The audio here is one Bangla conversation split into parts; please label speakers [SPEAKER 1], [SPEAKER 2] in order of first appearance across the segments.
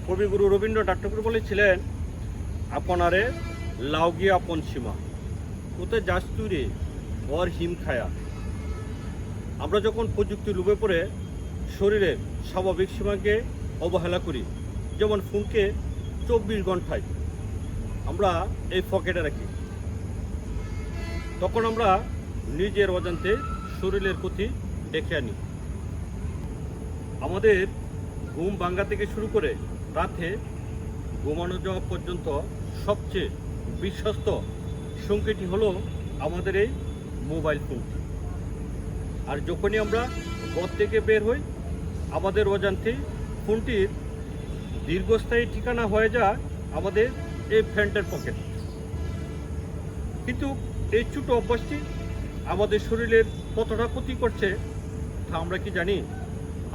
[SPEAKER 1] কবিগুরু রবীন্দ্রনাথ ঠাকুর বলেছিলেন, আপনারে লাউ গিয়ে আপন সীমা, কোথায় যাস তুই রে ওর হিম খায়া। আমরা যখন প্রযুক্তি লোভে পড়ে শরীরের স্বাভাবিক সীমাকে অবহেলা করি, যেমন ফোনকে 24 ঘন্টায় আমরা এই পকেটে রাখি, তখন আমরা নিজের অজান্তে শরীরের ক্ষতি ডেকে আনি। আমাদের ঘুম ভাঙা থেকে শুরু করে রাতে ঘুমানো যাওয়া পর্যন্ত সবচেয়ে বিশ্বস্ত সংকেতটি হলো আমাদের এই মোবাইল ফোনটি। আর যখনই আমরা ঘর থেকে বের হই, আমাদের অজান্তেই ফোনটির দীর্ঘস্থায়ী ঠিকানা হয়ে যায় আমাদের এই প্যান্টের পকেট। কিন্তু এই ছোট অভ্যাসটি আমাদের শরীরের কতটা ক্ষতি করছে তা আমরা কি জানি?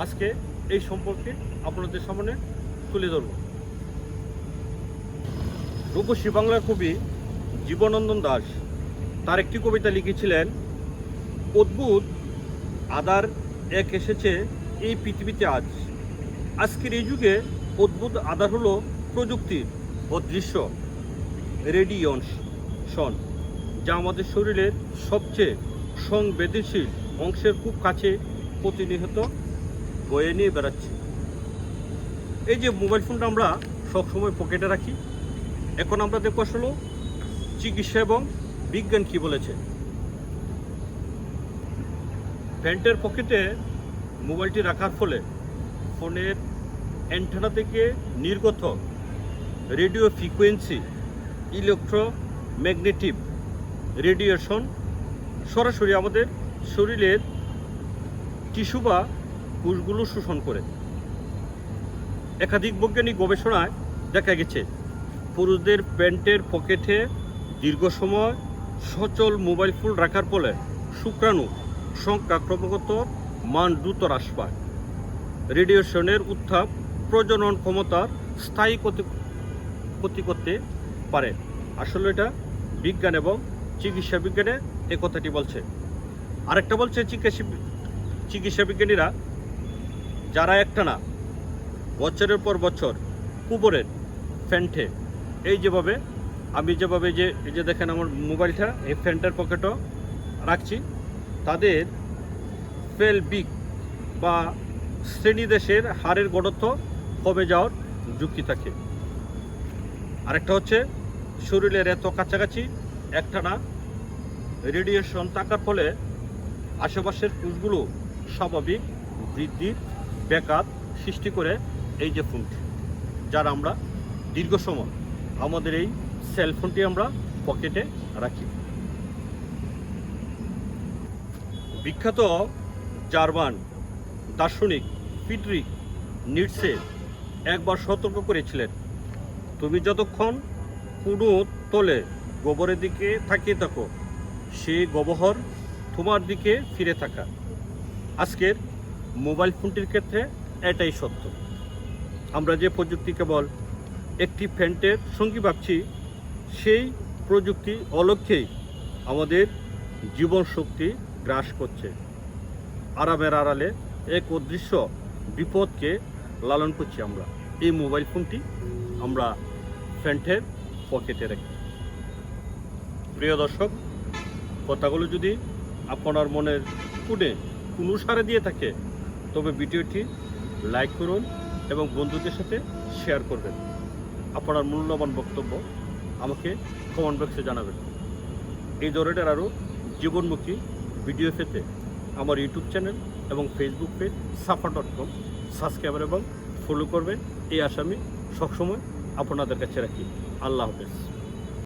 [SPEAKER 1] আজকে এই সম্পর্কে আপনাদের সামনে তুলে ধরব। রূপসী বাংলার কবি জীবনানন্দ দাশ তার একটি কবিতা লিখেছিলেন, অদ্ভুত আধার এক এসেছে এই পৃথিবীতে আজ। আজকের এই যুগে অদ্ভুত আধার হলো প্রযুক্তির অদৃশ্য রেডিয়েশন, যা আমাদের শরীরের সবচেয়ে সংবেদনশীল অংশের খুব কাছে প্রতিনিয়ত বয়ে নিয়ে বেড়াচ্ছে। এই যে মোবাইল ফোনটা আমরা সবসময় পকেটে রাখি, এখন আমরা দেখব আসলে চিকিৎসা এবং বিজ্ঞান কি বলেছে। প্যান্টের পকেটে মোবাইলটি রাখার ফলে ফোনের অ্যান্টেনা থেকে নির্গত রেডিও ফ্রিকোয়েন্সি ইলেকট্রোম্যাগনেটিক রেডিয়েশন সরাসরি আমাদের শরীরের টিস্যু বা কোষগুলো শোষণ করে। একাধিক বৈজ্ঞানিক গবেষণায় দেখা গেছে, পুরুষদের প্যান্টের পকেটে দীর্ঘ সময় সচল মোবাইল ফোন রাখার ফলে শুক্রাণু সংখ্যা ক্রমাগত মান দ্রুত হ্রাস পায়। রেডিয়েশনের উত্তাপ প্রজনন ক্ষমতার স্থায়ী ক্ষতি করতে পারে। আসলে এটা বিজ্ঞান এবং চিকিৎসা বিজ্ঞানে এ কথাটি বলছে। আরেকটা বলছে চিকিৎসা বিজ্ঞানীরা, যারা একটানা বছরের পর বছর কুবরের ফ্যান্টে এই যে দেখেন আমার মোবাইলটা এই ফ্যান্টের পকেটও রাখছি, তাদের পেলভিক বা শ্রেণীদেশের হাড়ের ঘনত্ব কমে যাওয়ার ঝুঁকি থাকে। আরেকটা হচ্ছে শরীরের এত কাছাকাছি একটানা রেডিয়েশন থাকার ফলে আশেপাশের কোষগুলো স্বাভাবিক বৃদ্ধির ব্যাঘাত সৃষ্টি করে। এই যে ফোনটি, যার আমরা দীর্ঘ সময় আমাদের এই সেলফোনটি আমরা পকেটে রাখি। বিখ্যাত জার্মান দার্শনিক ফ্রিডরিখ নিটসে একবার সতর্ক করেছিলেন, তুমি যতক্ষণ কোনো তলে গোবরের দিকে তাকিয়ে থাকো, সেই গহ্বর তোমার দিকে ফিরে থাকা। আজকের মোবাইল ফোনটির ক্ষেত্রে এটাই সত্য। আমরা যে প্রযুক্তি কেবল একটি প্যান্টের সঙ্গী ভাবছি, সেই প্রযুক্তি অলক্ষ্যেই আমাদের জীবন শক্তি গ্রাস করছে। আরামের আড়ালে এক অদৃশ্য বিপদকে লালন করছি আমরা। এই মোবাইল ফোনটি আমরা প্যান্টের পকেটে রাখি। প্রিয় দর্শক, কথাগুলো যদি আপনার মনের কোণে কোনো সাড়া দিয়ে থাকে, তবে ভিডিওটি লাইক করুন এবং বন্ধুদের সাথে শেয়ার করবেন। আপনার মূল্যবান বক্তব্য আমাকে কমেন্ট বক্সে জানাবেন। এই ধরনের আরও জীবনমুখী ভিডিও পেতে আমার ইউটিউব চ্যানেল এবং ফেসবুক পেজ safa.com সাবস্ক্রাইব এবং ফলো করবেন। এই আশা আমি সবসময় আপনাদের কাছে রাখি। আল্লাহ হাফেজ।